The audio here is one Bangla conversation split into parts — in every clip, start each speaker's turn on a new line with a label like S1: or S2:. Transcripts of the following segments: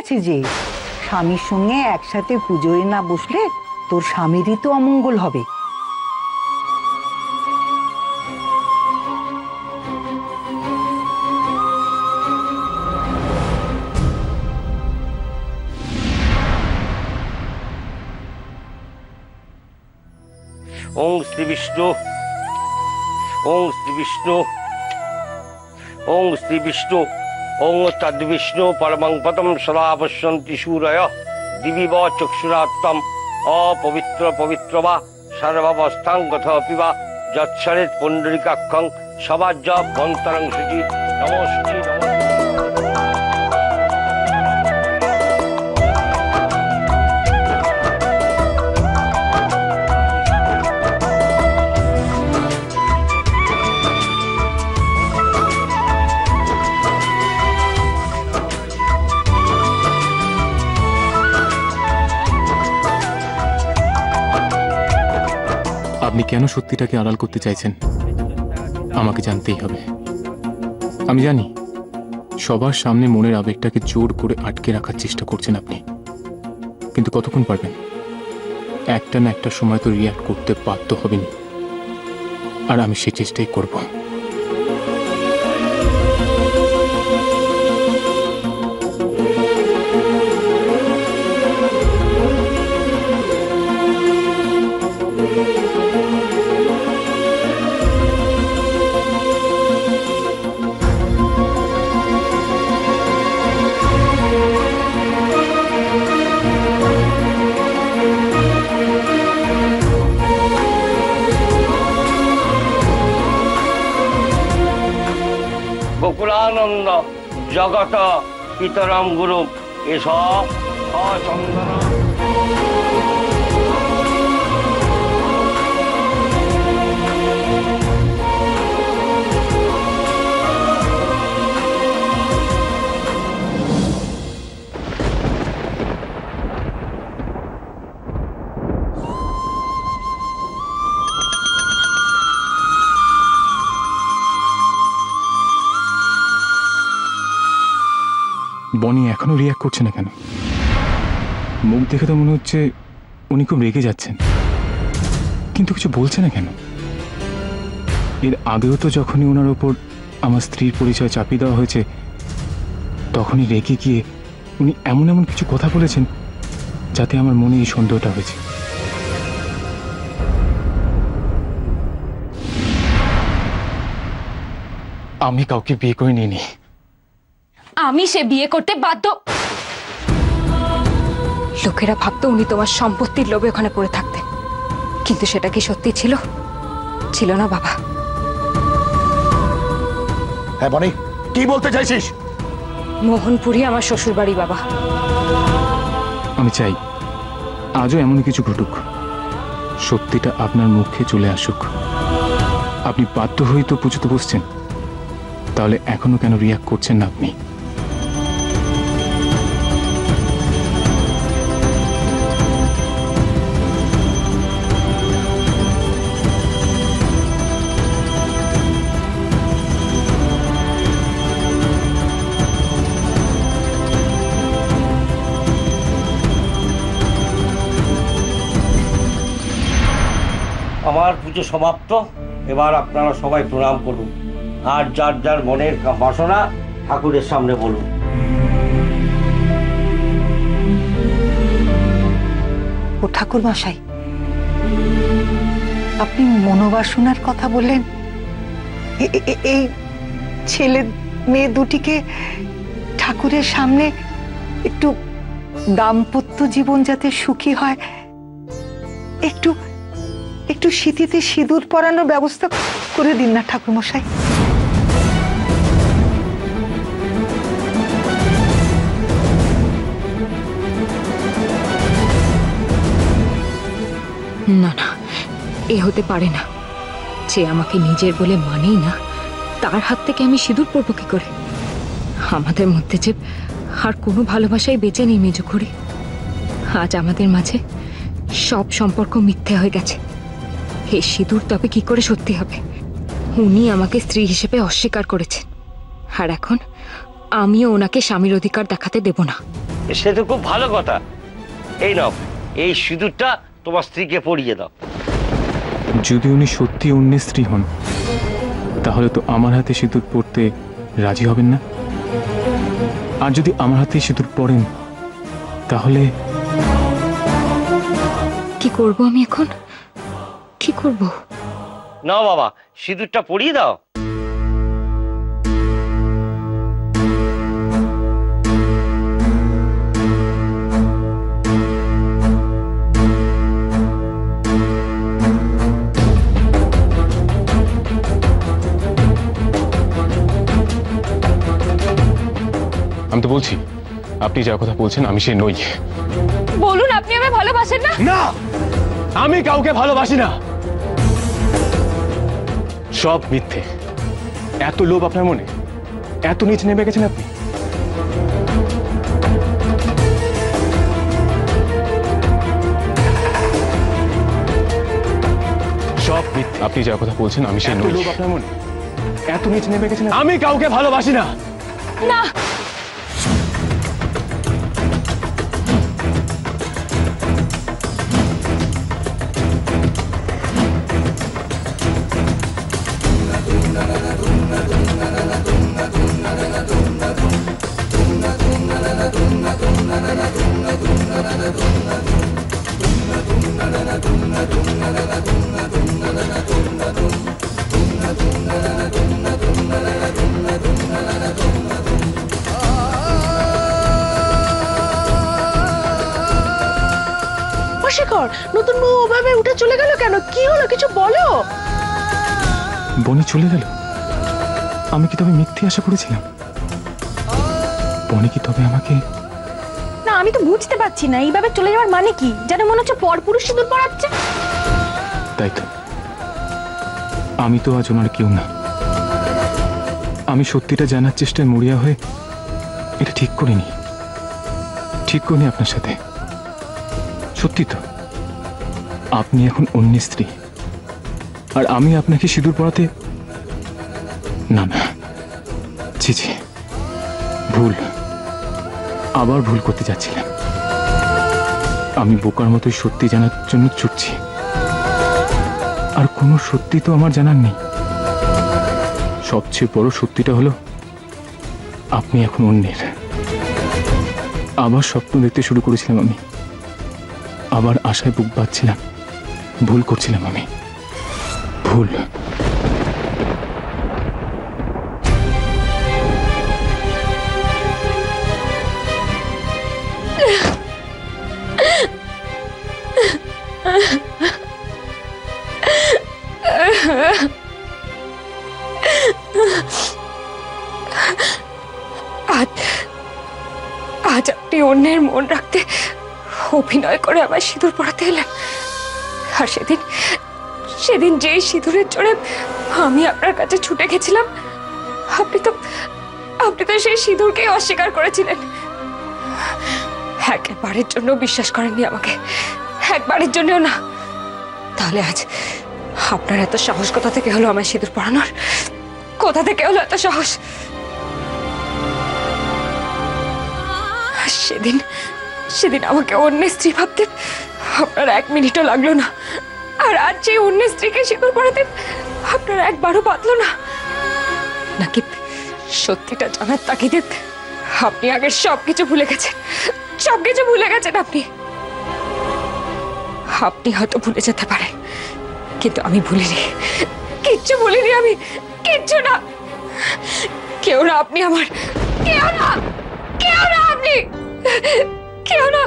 S1: বলেছে যে স্বামীর সঙ্গে একসাথে পুজোয় না বসলে তোর স্বামীরই তো অমঙ্গল হবে।
S2: ওং শ্রী বিষ্ণু, ওং শ্রী বিষ্ণু, ওং শ্রী বিষ্ণু, ওং তদ্বিষ্ণু পরমং পদম সদা পশ্যন্তি সূরয় দিবি ব চক্ষুরাত্তম অপবিত্র পবিত্র বা সর্বাবস্থাং গতপি বা যৎসরেৎ পুণ্ডরিকাক্ষং সবাজ্য বন্তরং শুচি নমস্তি নমস্তি।
S3: আপনি কেন সত্যিটাকে আড়াল করতে চাইছেন আমাকে জানতেই হবে। আমি জানি সবার সামনে মনের আবেগটাকে জোর করে আটকে রাখার চেষ্টা করছেন আপনি, কিন্তু কতক্ষণ পারবেন? একটা না একটা সময় তো রিয়াক্ট করতে বাধ্য হবেনি, আর আমি সেই চেষ্টাই করব।
S2: গোকুলানন্দ জগত পিতরম গুরু এস চন্দন।
S3: বনি এখনো রিয়াক্ট করছে না কেন? মুখ দেখে তো মনে হচ্ছে উনি খুব রেগে যাচ্ছেন, কিন্তু কিছু বলছে না কেন? এর আগেও তো যখনই ওনার ওপর আমার স্ত্রীর পরিচয় চাপিয়ে দেওয়া হয়েছে, তখনই রেগে গিয়ে উনি এমন এমন কিছু কথা বলেছেন যাতে আমার মনে এই সন্দেহটা হয়েছে। আমি কাউকে বিয়ে করে নিইনি।
S4: আমি সে বিয়ে করতে বাধ্য। লোকেরা ভাবতো উনি তোমার সম্পত্তির লোভে ওখানে পড়ে থাকতেন, কিন্তু সেটা কি সত্যি ছিল? ছিল না বাবা।
S5: হ্যাঁ বনি, কি বলতে চাইছিস?
S4: মোহনপুরি আমার শ্বশুর বাড়ি বাবা।
S3: আমি চাই আজও এমন কিছু ঘটুক, সত্যিটা আপনার মুখে চলে আসুক। আপনি বাধ্য হয়ে তো পুজোতে বসছেন, তাহলে এখনো কেন রিয়াক্ট করছেন না আপনি?
S2: আমার পুজো সমাপ্ত। এবার আপনারা সবাই প্রণাম করুন, আর যার যার মনের বাসনা ঠাকুরের সামনে বলুন।
S1: ও ঠাকুর মশাই, আপনি মনোবাসনার কথা বললেন। এই ছেলে মেয়ে দুটিকে ঠাকুরের সামনে একটু দাম্পত্য জীবন যাতে সুখী হয়, একটু একটু সিঁথিতে সিঁদুর পরানোর ব্যবস্থা করে দিন না ঠাকুর মশাই।
S4: না না, এ হতে পারে না। যে আমাকে নিজের বলে মানেই না, তার হাত থেকে আমি সিঁদুর পরবো কি করে? আমাদের মধ্যে যে আর কোনো ভালোবাসাই বেঁচে নেই মেজখুড়ি। আজ আমাদের মাঝে সব সম্পর্ক মিথ্যে হয়ে গেছে। এই সিঁদুর তবে কি করে সত্যি হবে? উনি আমাকে স্ত্রী হিসেবে অস্বীকার করেছেন, আর এখন আমিও ওনাকে স্বামীর অধিকার দেখাতে দেব না।
S2: সে তো খুব ভালো কথা। এই নাও, এই সিঁদুরটা তোমার স্ত্রীকে পরিয়ে দাও।
S3: যদি উনি সত্যি অন্যের স্ত্রী হন তাহলে তো আমার হাতে সিঁদুর পরতে রাজি হবেন না। আর যদি আমার হাতে সিঁদুর পরেন তাহলে
S4: কি করব আমি এখন? কি করব?
S2: নাও বাবা, সিঁদুরটা পরিয়ে দাও।
S3: আমি তো বলছি আপনি যা কথা বলছেন আমি সে নই।
S4: বলুন, আপনি আমায় ভালোবাসেন না?
S3: না, আমি কাউকে ভালোবাসি না। সব মিথ্যে। এত লোভ আপনার মনে, এত নিচে নেমে গেছেন আপনি। সব মিথ্যে। আপনি যা কথা বলছেন আমি সে নই। লোভ আপনার মনে, এত নিচে নেমে গেছেন। আমি কাউকে ভালোবাসি না।
S4: না,
S6: শেখর, নতুন বউ ওভাবে উঠে চলে গেল কেন? কি হলো, কিছু বলো।
S3: বনি চলে গেল? আমি কি তবে মিথ্যে আশা করেছিলাম? বনি কি তবে আমাকে?
S6: না, আমি তো বুঝতে পারছি না এইভাবে চলে যাওয়ার মানে কি। যেন মনে হচ্ছে পরপুরুষ সিঁদুর পরাচ্ছে।
S3: তাই তো, আমি তো আজ ওনার কেউ না। আমি সত্যিটা জানার চেষ্টায় মরিয়া হয়ে এটা ঠিক করিনি আপনার সাথে। সত্যি তো, আপনি এখন অন্য স্ত্রী আর আমি আপনাকে সিঁদুর পরাতে না না, ছি ছি, ভুল, আবার ভুল করতে যাচ্ছিলাম। আমি বোকার মতোই সত্যি জানার জন্য ছুটছি, আর কোনো সত্যি তো আমার জানার নেই। সবচেয়ে বড় সত্যিটা হলো আপনি এখন অন্যের। আবার স্বপ্ন দেখতে শুরু করেছিলাম আমি, আবার আশায় বুক বাঁধছিলাম। ভুল করছিলাম আমি, ভুল।
S4: আজ আপনি অন্যের মন রাখতে অভিনয় করে আমার সিঁদুর পরাতে এলেন। আর সেদিন যেই সিঁদুরের জোরে আমি আপনার কাছে ছুটে গেছিলাম, আপনি তো সেই সিঁদুরকেই অস্বীকার করেছিলেন। একবারের জন্য বিশ্বাস করেননি আমাকে, একবারের জন্যও না। তাহলে আজ আপনার এত সাহস কোথা থেকে হলো আমার সিঁদুর পরানোর? কোথা থেকে হলো এত সাহস? সেদিন আমাকে অন্য স্ত্রী ভাবতে আপনার 1 মিনিটও লাগলো না। আর আজ যে অন্য স্ত্রীকে সিঁদুর পরাতে আপনার একবারও বাঁধলো না। নাকি সত্যিটা জানার তাগিদে আপনি আগে সবকিছু ভুলে গেছেন? সবকিছু ভুলে গেছেন আপনি। আপনি হয়তো ভুলে যেতে পারেন, কিন্তু আমি ভুলিনি, কিচ্ছু ভুলিনি আমি, কিচ্ছু না। কেউ না আপনি আমার, কেউ না, কেউ না আপনি, কেউ না।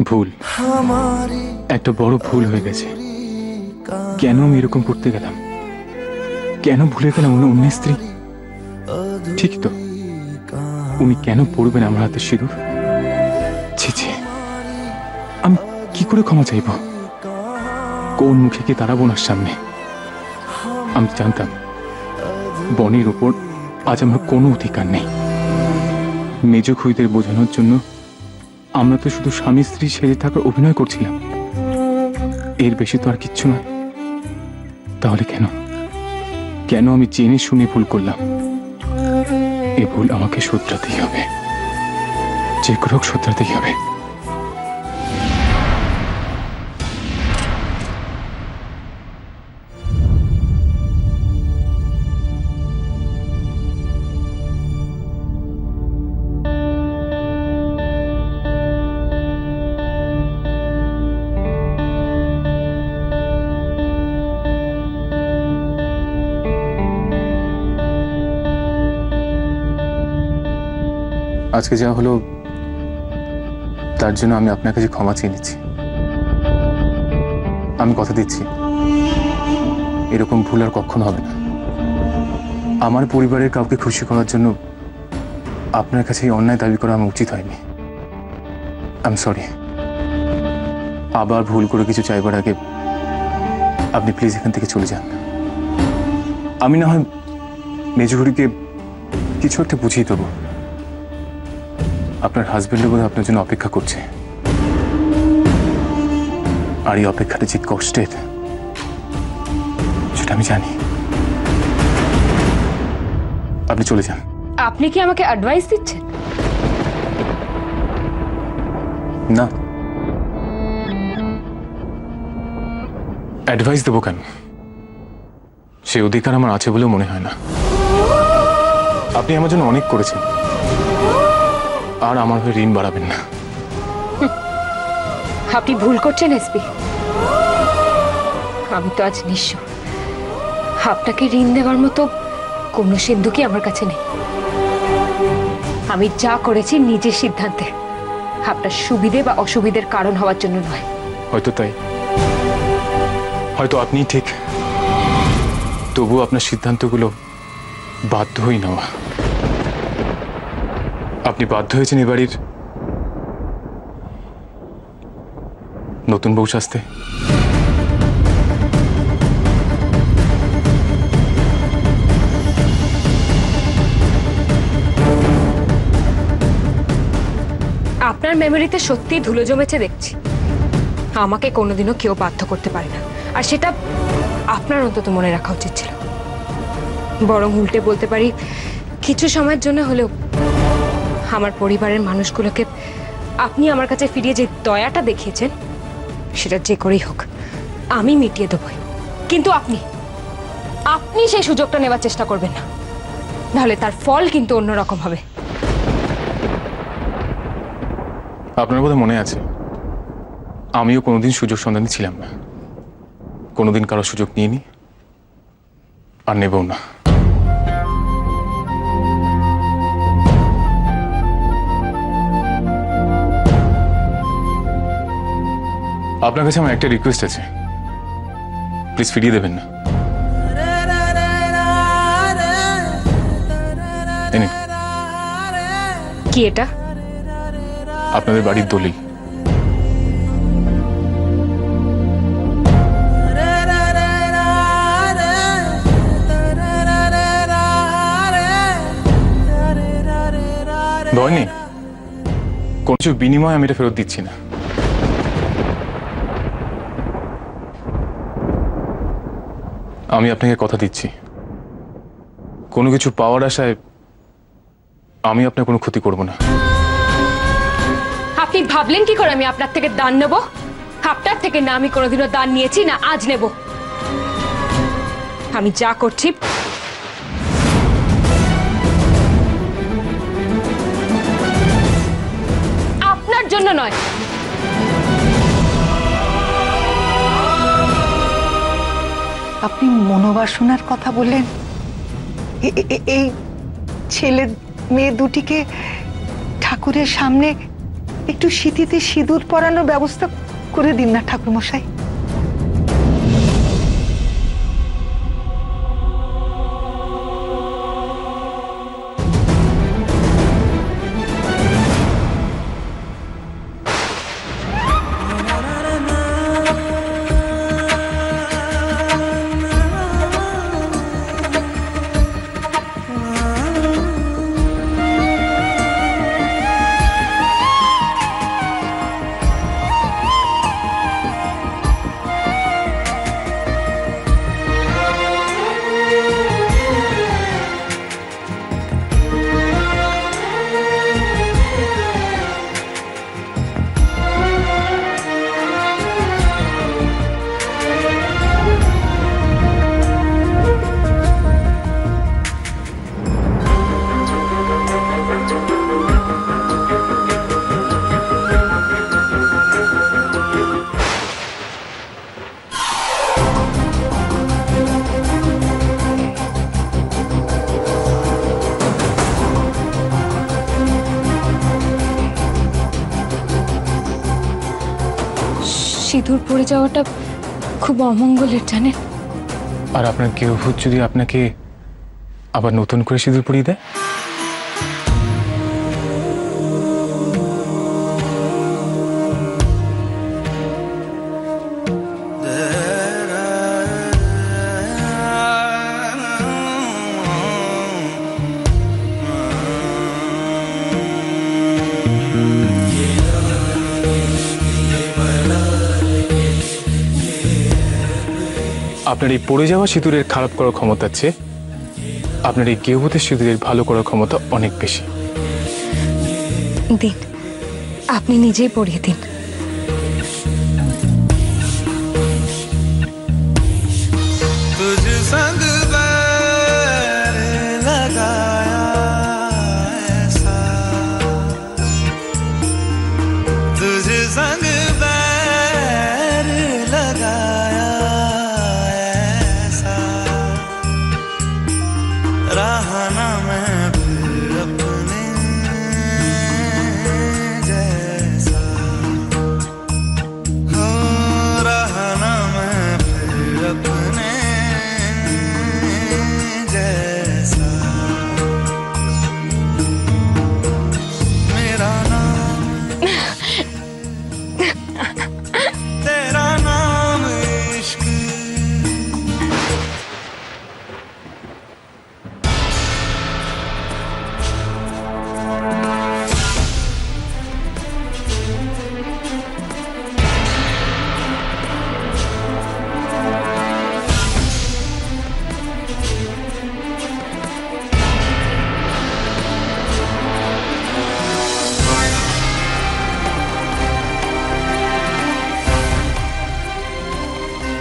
S3: ভুল, একটা বড় ভুল হয়ে গেছে। কেন আমি এরকম করতে গেলাম? কেন ভুলে গেলাম অন্য স্ত্রী? ঠিক তো, উনি কেন পড়বেন আমার হাতে সিঁদুর? ছি ছি, আমি কি করে ক্ষমা চাইব? কোন মুখে কি দাঁড়াবো ওনার সামনে? আমি জানতাম বনির উপর আজ আমার কোনো অধিকার নেই। মেজ খুইদের বোঝানোর জন্য আমরা তো শুধু স্বামী স্ত্রী সেজে থাকার অভিনয় করছিলাম, এর বেশি তো আর কিচ্ছু নয়। তাহলে কেন কেন আমি জেনে শুনে ভুল করলাম? এ ভুল আমাকে শোধরাতেই হবে, যে করে হোক শোধরাতেই হবে। আজকে যা হলো তার জন্য আমি আপনার কাছে ক্ষমা চেয়ে নিচ্ছি। আমি কথা দিচ্ছি এরকম ভুল আর কখনো হবে না। আমার পরিবারের কাউকে খুশি করার জন্য আপনার কাছে এই অন্যায় দাবি করা আমার উচিত হয়নি। I am sorry. আবার ভুল করে কিছু চাইবার আগে আপনি প্লিজ এখান থেকে চলে যান। আমি না হয় মেজুহরিকে কিছু একটা বুঝিয়ে দেবো। আপনার হাজবেন্ডও বোধহয় আপনার জন্য অপেক্ষা করছে, আর এই অপেক্ষাটা যে কষ্টের সেটা আমি জানি। আপনি চলে যান।
S4: আপনি কি আমাকে অ্যাডভাইস দিচ্ছেন?
S3: না, অ্যাডভাইস দেবো কেন? সে অধিকার আমার আছে বলেও মনে হয় না। আপনি আমার জন্য অনেক করেছেন, আর আমার হয়ে ঋণ বাড়াবেন না।
S4: আপনি ভুল করছেন এসপি। আমি তো আজ নিঃস্ব। আপনাকে ঋণ দেওয়ার মতো কোনো সিন্ধুকই আমার কাছে নেই। আমি যা করেছি নিজের সিদ্ধান্তে, আপনার সুবিধে বা অসুবিধের কারণ হওয়ার জন্য নয়।
S3: হয়তো তাই, হয়তো আপনি ঠিক, তবু আপনার সিদ্ধান্তগুলো বাধ্য হই নেওয়া। আপনি বাধ্য হয়েছেন এ বাড়ির নতুন বউ সাজতে।
S4: আপনার মেমোরিতে সত্যিই ধুলো জমেছে দেখছি। আমাকে কোনোদিনও কেউ বাধ্য করতে পারে না, আর সেটা আপনার অন্তত মনে রাখা উচিত ছিল। বরং উল্টে বলতে পারি, কিছু সময়ের জন্য হলেও আমার পরিবারের মানুষগুলোকে আপনি আমার কাছে ফিরিয়ে যে দয়াটা দেখিয়েছেন, সেটা যে করেই হোক আমি মিটিয়ে দেবই। কিন্তু আপনি সেই সুযোগটা নেওয়ার চেষ্টা করবেন না, তাহলে তার ফল কিন্তু অন্যরকম হবে।
S3: আপনার বোধহয় মনে আছে, আমিও কোনোদিন সুযোগ সন্ধানী ছিলাম না, কোনোদিন কারো সুযোগ নিইনি, আর নেবও না। আপনার কাছে আমার একটা রিকোয়েস্ট আছে, প্লিজ ফিরিয়ে দেবেন না। এই নিন।
S4: কি এটা?
S3: আপনাদের বাড়ির দলিল। ভয় নেই, কোনো কিছু বিনিময়ে আমি এটা ফেরত দিচ্ছি না। আমি আপনাকে কথা দিচ্ছি, কোনো কিছু পাওয়ার আশায় আমি আপনার কোনো ক্ষতি করব না।
S4: আপনি ভাবলেন কি করে আমি আপনার থেকে দান নেব? আপনার থেকে না আমি কোনোদিনও দান নিয়েছি, না আজ নেব। আমি যা করছি আপনার জন্য নয়।
S1: আপনি মনোবাসনার কথা বললেন, এই ছেলে মেয়ে দুটিকে ঠাকুরের সামনে একটু সিঁথিতে সিঁদুর পরানোর ব্যবস্থা করে দিন না ঠাকুর মশাই।
S4: সিঁদুর পড়ে যাওয়াটা খুব অমঙ্গলের, জানেন?
S3: আর আপনার গৃহভূত যদি আপনাকে আবার নতুন করে সিঁদুর পরিয়ে দেয়? আপনার এই পড়ে যাওয়া সিঁদুরের খারাপ করার ক্ষমতার চেয়ে আপনার এই গৃহভূতের সিঁদুরের ভালো করার ক্ষমতা অনেক বেশি।
S4: দিন, আপনি নিজেই পড়িয়ে দিন।
S7: तुझ संग बैर लगाया ऐसा, तुझ संग बैर लगाया ऐसा, रहा ना मैं फिर अपने जैसा, हो रहा ना मैं फिर अपने जैसा, मेरा नाम तेरा नाम इश्क।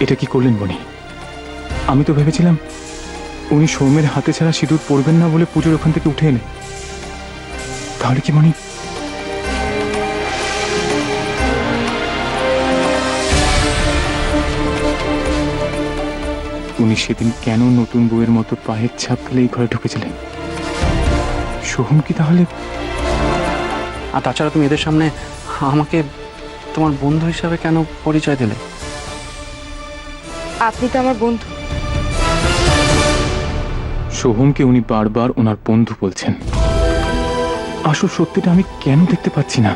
S3: এটা কি করলেন বনি? আমি তো ভেবেছিলাম উনি সৌম্যের হাতে ছাড়া সিঁদুর পরবেন না বলে পুজোর ওখান থেকে উঠে এলেন। তাহলে কি বনি উনি সেদিন কেন নতুন বউয়ের মতো পায়ের ছাপ ফেলে এই ঘরে ঢুকেছিলেন? সোহম কি তাহলে?
S8: আর তাছাড়া তুমি এদের সামনে আমাকে তোমার বন্ধু হিসাবে কেন পরিচয় দিলে?
S4: আপনি তো আমার বন্ধু।
S3: সোহমকে উনি বারবার ওনার বন্ধু বলছেন। আসল সত্যিটা আমি কেন দেখতে পাচ্ছি না?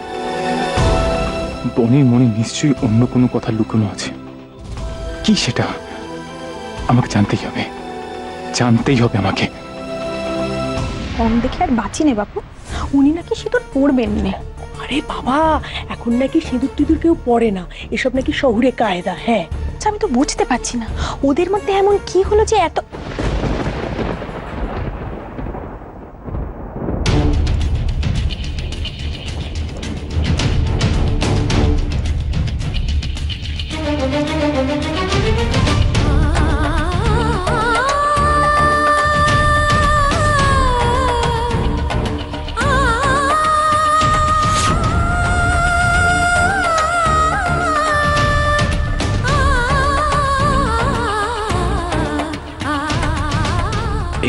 S3: বনির মনে নিশ্চয়ই অন্য কোনো কথা লুকানো আছে। কি সেটা আমাকে জানতেই হবে, জানতেই হবে আমাকে।
S6: কম দেখে আর বাঁচি নে বাপু, উনি নাকি সিঁদুর পরবেন না।
S9: আরে বাবা, এখন নাকি সিঁদুর টিঁদুর কেউ পড়ে না, এসব নাকি শহুরে কায়দা। হ্যাঁ,
S6: আচ্ছা, আমি তো বুঝতে পারছি না ওদের মধ্যে এমন কি হলো যে এত।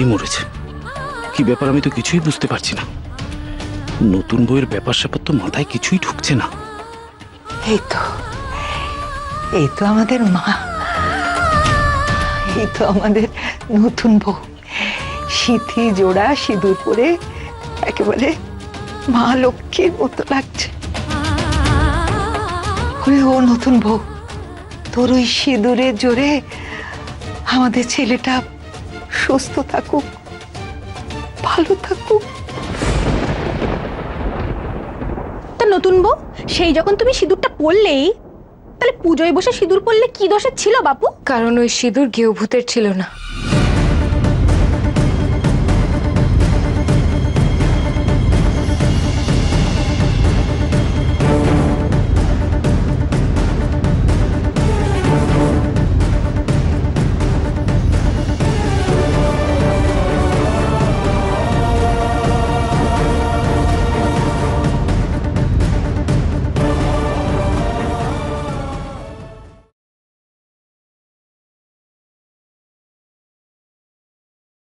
S8: এই মরেছে, কি ব্যাপার আমি তো কিছুই বুঝতে পারছি না। নতুন বইয়ের ব্যাপার স্যাপার তো মাথায় কিছুই ঢুকছে না।
S1: এই তো আমাদের মা, এই তো আমাদের নতুন বউ। সিথি জোড়া সিঁদুর পরে একেবারে মা লক্ষ্মীর মতো লাগছে। ও নতুন বউ, তোর ওই সিঁদুরের জোরে আমাদের ছেলেটা সুস্থ থাকুক, ভালো থাকুক।
S6: তা নতুন বউ, সেই যখন তুমি সিঁদুরটা পরলেই, তাহলে পুজোয় বসে সিঁদুর পরলে কি দোষের ছিল বাপু?
S4: কারণ ওই সিঁদুর গৃহভূতের ছিল না।